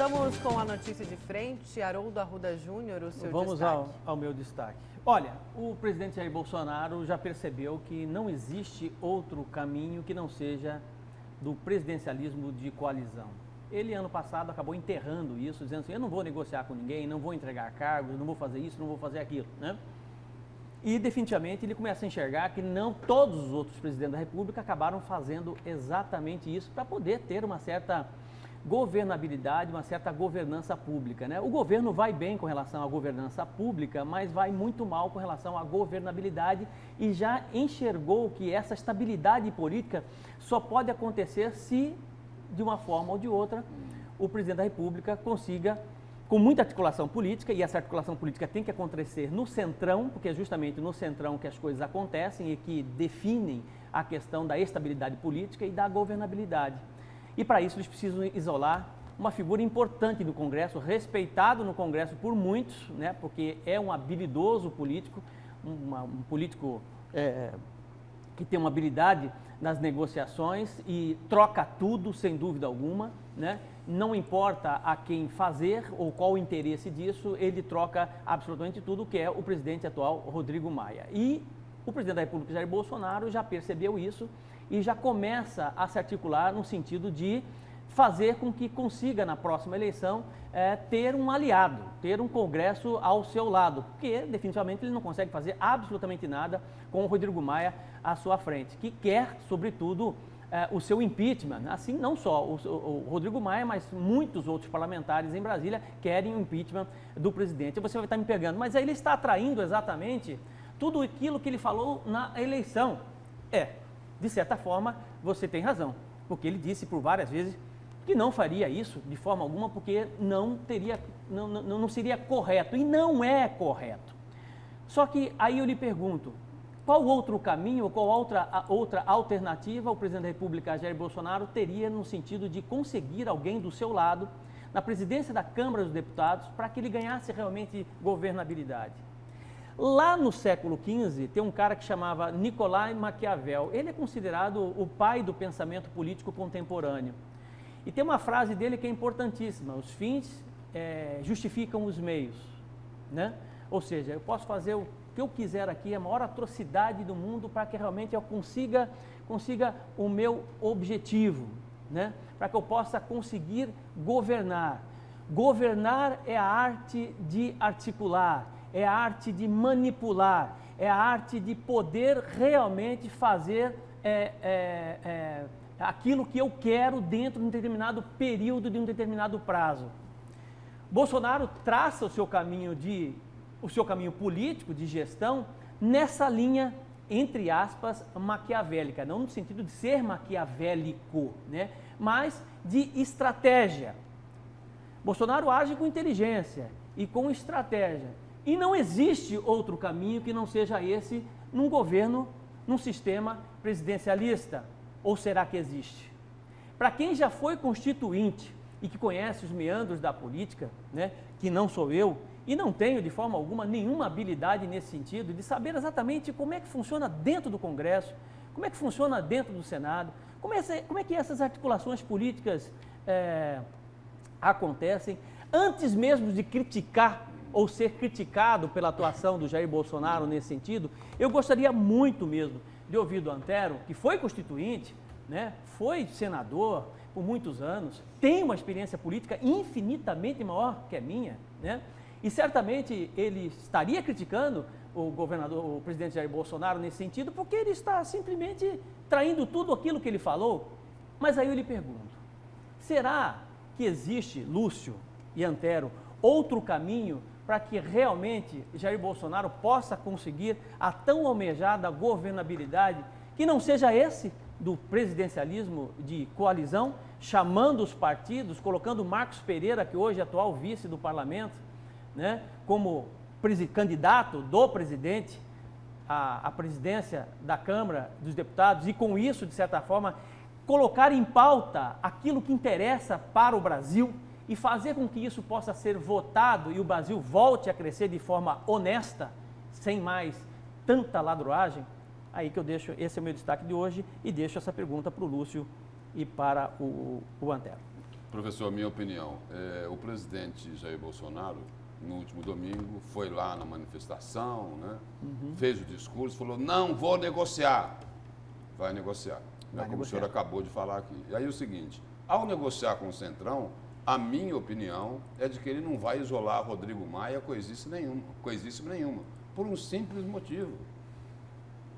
Voltamos com a notícia de frente. Haroldo Arruda Júnior, o seu Vamos destaque. ao meu destaque. Olha, o presidente Jair Bolsonaro já percebeu que não existe outro caminho que não seja do presidencialismo de coalizão. Ele, ano passado, acabou enterrando isso, dizendo assim, eu não vou negociar com ninguém, não vou entregar cargos, não vou fazer isso, não vou fazer aquilo, né? E, definitivamente, ele começa a enxergar que não todos os outros presidentes da República acabaram fazendo exatamente isso para poder ter uma certa governabilidade, uma certa governança pública, né? O governo vai bem com relação à governança pública, mas vai muito mal com relação à governabilidade e já enxergou que essa estabilidade política só pode acontecer se, de uma forma ou de outra, o presidente da República consiga, com muita articulação política, e essa articulação política tem que acontecer no centrão, porque é justamente no centrão que as coisas acontecem e que definem a questão da estabilidade política e da governabilidade. E para isso eles precisam isolar uma figura importante do Congresso, respeitado no Congresso por muitos, né, porque é um habilidoso político, um político que tem uma habilidade nas negociações e troca tudo sem dúvida alguma, né? Não importa a quem fazer ou qual o interesse disso, ele troca absolutamente tudo, que é o presidente atual, Rodrigo Maia. E o presidente da República, Jair Bolsonaro, já percebeu isso e já começa a se articular no sentido de fazer com que consiga, na próxima eleição, ter um aliado, ter um Congresso ao seu lado, porque definitivamente ele não consegue fazer absolutamente nada com o Rodrigo Maia à sua frente, que quer, sobretudo, o seu impeachment. Assim, não só o Rodrigo Maia, mas muitos outros parlamentares em Brasília querem o impeachment do presidente. Você vai estar me pegando, mas aí ele está atraindo exatamente tudo aquilo que ele falou na eleição. De certa forma, você tem razão, porque ele disse por várias vezes que não faria isso de forma alguma, porque não seria correto, e não é correto. Só que aí eu lhe pergunto, qual outro caminho, qual outra alternativa o presidente da República, Jair Bolsonaro, teria no sentido de conseguir alguém do seu lado na presidência da Câmara dos Deputados para que ele ganhasse realmente governabilidade? Lá no século XV, tem um cara que chamava Nicolau Maquiavel. Ele é considerado o pai do pensamento político contemporâneo. E tem uma frase dele que é importantíssima: os fins justificam os meios, né? Ou seja, eu posso fazer o que eu quiser aqui, a maior atrocidade do mundo, para que realmente eu consiga o meu objetivo, né? Para que eu possa conseguir governar. Governar é a arte de articular, é a arte de manipular, é a arte de poder realmente fazer aquilo que eu quero dentro de um determinado período, de um determinado prazo. Bolsonaro traça o seu caminho político, de gestão, nessa linha, entre aspas, maquiavélica, não no sentido de ser maquiavélico, né, mas de estratégia. Bolsonaro age com inteligência e com estratégia. E não existe outro caminho que não seja esse num governo, num sistema presidencialista. Ou será que existe? Para quem já foi constituinte e que conhece os meandros da política, né, que não sou eu, e não tenho de forma alguma nenhuma habilidade nesse sentido, de saber exatamente como é que funciona dentro do Congresso, como é que funciona dentro do Senado, como é que essas articulações políticas acontecem, antes mesmo de criticar ou ser criticado pela atuação do Jair Bolsonaro nesse sentido, eu gostaria muito mesmo de ouvir do Antero, que foi constituinte, né, foi senador por muitos anos, tem uma experiência política infinitamente maior que a minha, né, e certamente ele estaria criticando o presidente Jair Bolsonaro nesse sentido, porque ele está simplesmente traindo tudo aquilo que ele falou. Mas aí eu lhe pergunto, será que existe, Lúcio e Antero, outro caminho para que realmente Jair Bolsonaro possa conseguir a tão almejada governabilidade, que não seja esse do presidencialismo de coalizão, chamando os partidos, colocando Marcos Pereira, que hoje é atual vice do parlamento, né, como candidato do presidente à presidência da Câmara dos Deputados, e com isso, de certa forma, colocar em pauta aquilo que interessa para o Brasil, e fazer com que isso possa ser votado e o Brasil volte a crescer de forma honesta, sem mais tanta ladroagem? Aí que eu deixo, esse é o meu destaque de hoje, e deixo essa pergunta para o Lúcio e para o Antero. Professor, minha opinião, o presidente Jair Bolsonaro, no último domingo, foi lá na manifestação, né? Fez o discurso, falou, não vou negociar. Vai negociar, né? Como o senhor acabou de falar aqui. E aí o seguinte, ao negociar com o Centrão, a minha opinião é de que ele não vai isolar Rodrigo Maia coisíssima nenhuma, por um simples motivo.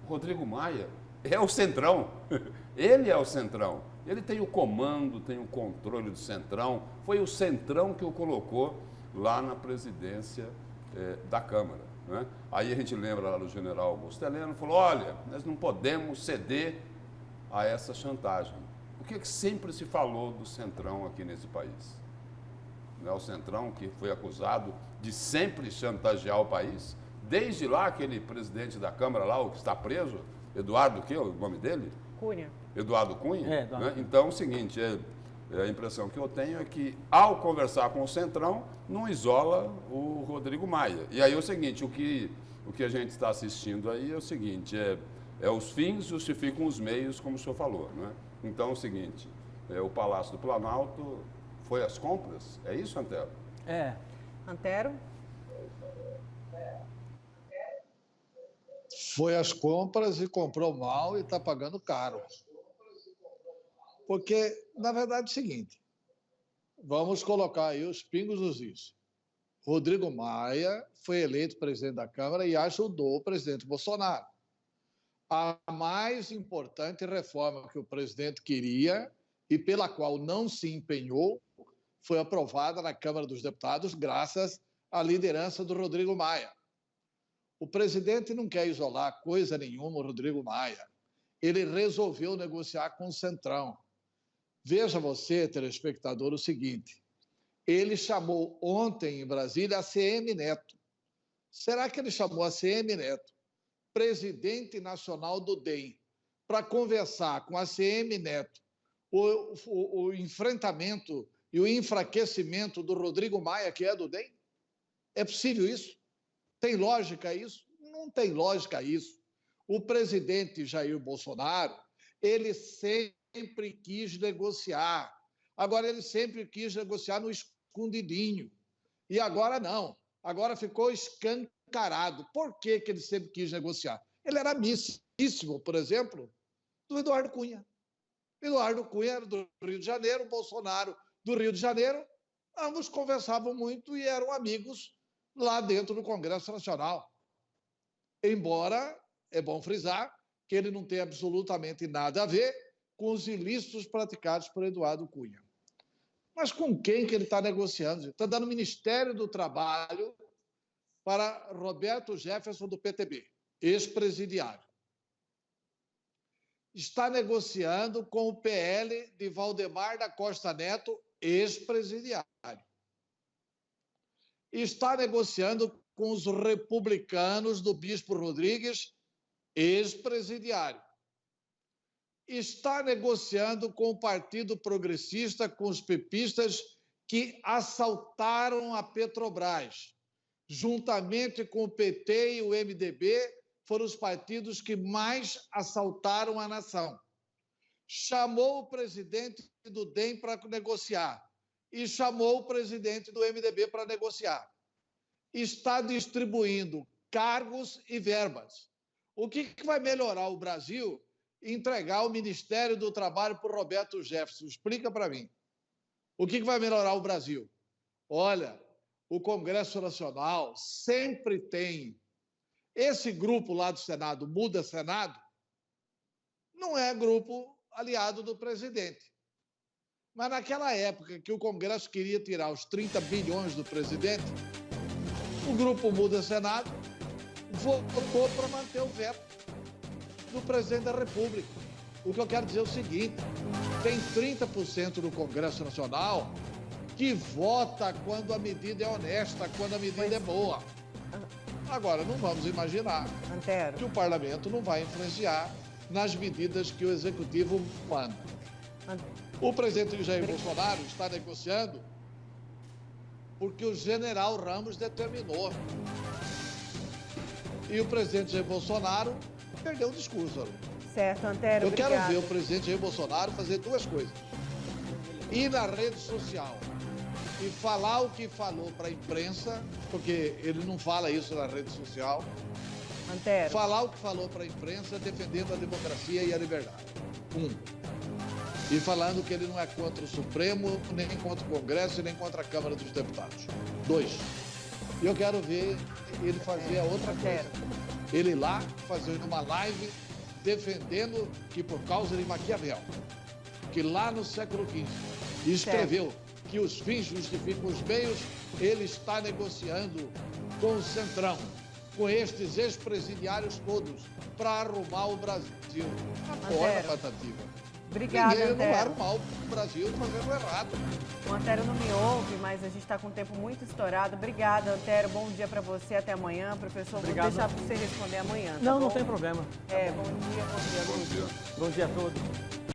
Rodrigo Maia é o Centrão, ele é o Centrão. Ele tem o comando, tem o controle do Centrão. Foi o Centrão que o colocou lá na presidência da Câmara, né? Aí a gente lembra lá do general Augusto Heleno, falou, olha, nós não podemos ceder a essa chantagem. O que sempre se falou do Centrão aqui nesse país? Não é o Centrão que foi acusado de sempre chantagear o país? Desde lá, aquele presidente da Câmara lá, o que está preso, Eduardo, o que é o nome dele? Cunha. Eduardo Cunha? Eduardo. Né? Então, é o seguinte, a impressão que eu tenho é que, ao conversar com o Centrão, não isola o Rodrigo Maia. E aí é o seguinte, o que a gente está assistindo aí é o seguinte, os fins justificam os meios, como o senhor falou, né? Então, é o seguinte, o Palácio do Planalto foi às compras? É isso, Antero? Antero? Foi às compras e comprou mal e está pagando caro. Porque, na verdade, é o seguinte, vamos colocar aí os pingos nos is. Rodrigo Maia foi eleito presidente da Câmara e ajudou o presidente Bolsonaro. A mais importante reforma que o presidente queria e pela qual não se empenhou foi aprovada na Câmara dos Deputados graças à liderança do Rodrigo Maia. O presidente não quer isolar coisa nenhuma o Rodrigo Maia. Ele resolveu negociar com o Centrão. Veja você, telespectador, o seguinte. Ele chamou ontem em Brasília a CM Neto. Será que ele chamou a CM Neto, presidente nacional do DEM, para conversar com a CM Neto o enfrentamento e o enfraquecimento do Rodrigo Maia, que é do DEM? É possível isso? Tem lógica isso? Não tem lógica isso. O presidente Jair Bolsonaro, ele sempre quis negociar. Agora, ele sempre quis negociar no escondidinho. E agora não. Agora ficou escancarado. Por que ele sempre quis negociar? Ele era amicíssimo, por exemplo, do Eduardo Cunha. Eduardo Cunha era do Rio de Janeiro, Bolsonaro do Rio de Janeiro. Ambos conversavam muito e eram amigos lá dentro do Congresso Nacional. Embora, é bom frisar, que ele não tem absolutamente nada a ver com os ilícitos praticados por Eduardo Cunha. Mas com quem que ele está negociando? Está dando Ministério do Trabalho para Roberto Jefferson, do PTB, ex-presidiário. Está negociando com o PL de Valdemar da Costa Neto, ex-presidiário. Está negociando com os republicanos do Bispo Rodrigues, ex-presidiário. Está negociando com o Partido Progressista, com os pepistas que assaltaram a Petrobras. Juntamente com o PT e o MDB, foram os partidos que mais assaltaram a nação. Chamou o presidente do DEM para negociar e chamou o presidente do MDB para negociar. Está distribuindo cargos e verbas. O que vai melhorar o Brasil? Entregar o Ministério do Trabalho para o Roberto Jefferson. Explica para mim. O que vai melhorar o Brasil? Olha, o Congresso Nacional sempre tem. Esse grupo lá do Senado, Muda Senado, não é grupo aliado do presidente. Mas naquela época que o Congresso queria tirar os 30 bilhões do presidente, o grupo Muda Senado votou para manter o veto do presidente da República. O que eu quero dizer é o seguinte, tem 30% do Congresso Nacional que vota quando a medida é honesta, quando a medida é boa. Agora, não vamos imaginar que o parlamento não vai influenciar nas medidas que o executivo manda. O presidente Jair Bolsonaro está negociando porque o general Ramos determinou. E o presidente Jair Bolsonaro perdeu o discurso. Certo, Antero, Eu quero ver o presidente Jair Bolsonaro fazer duas coisas. ir na rede social e falar o que falou para a imprensa, porque ele não fala isso na rede social, Antero. falar o que falou para a imprensa defendendo a democracia e a liberdade. E falando que ele não é contra o Supremo, nem contra o Congresso, nem contra a Câmara dos Deputados. 2. E eu quero ver ele fazer a outra coisa. Ele ir lá fazer uma live defendendo que por causa de Maquiavel, que lá no século XV escreveu que os fins justificam os meios, ele está negociando com o Centrão, com estes ex-presidiários todos, para arrumar o Brasil. Acorda, Patativa. Obrigada, Ninguém não Antero. arrumar o Brasil fazendo errado. O Antero não me ouve, mas a gente está com o tempo muito estourado. Obrigada, Antero. Bom dia para você. Até amanhã. Professor, Obrigado. vou deixar você responder amanhã. Tá Não, bom? não tem problema. Bom dia, Lúcio. Bom dia. Bom dia a todos.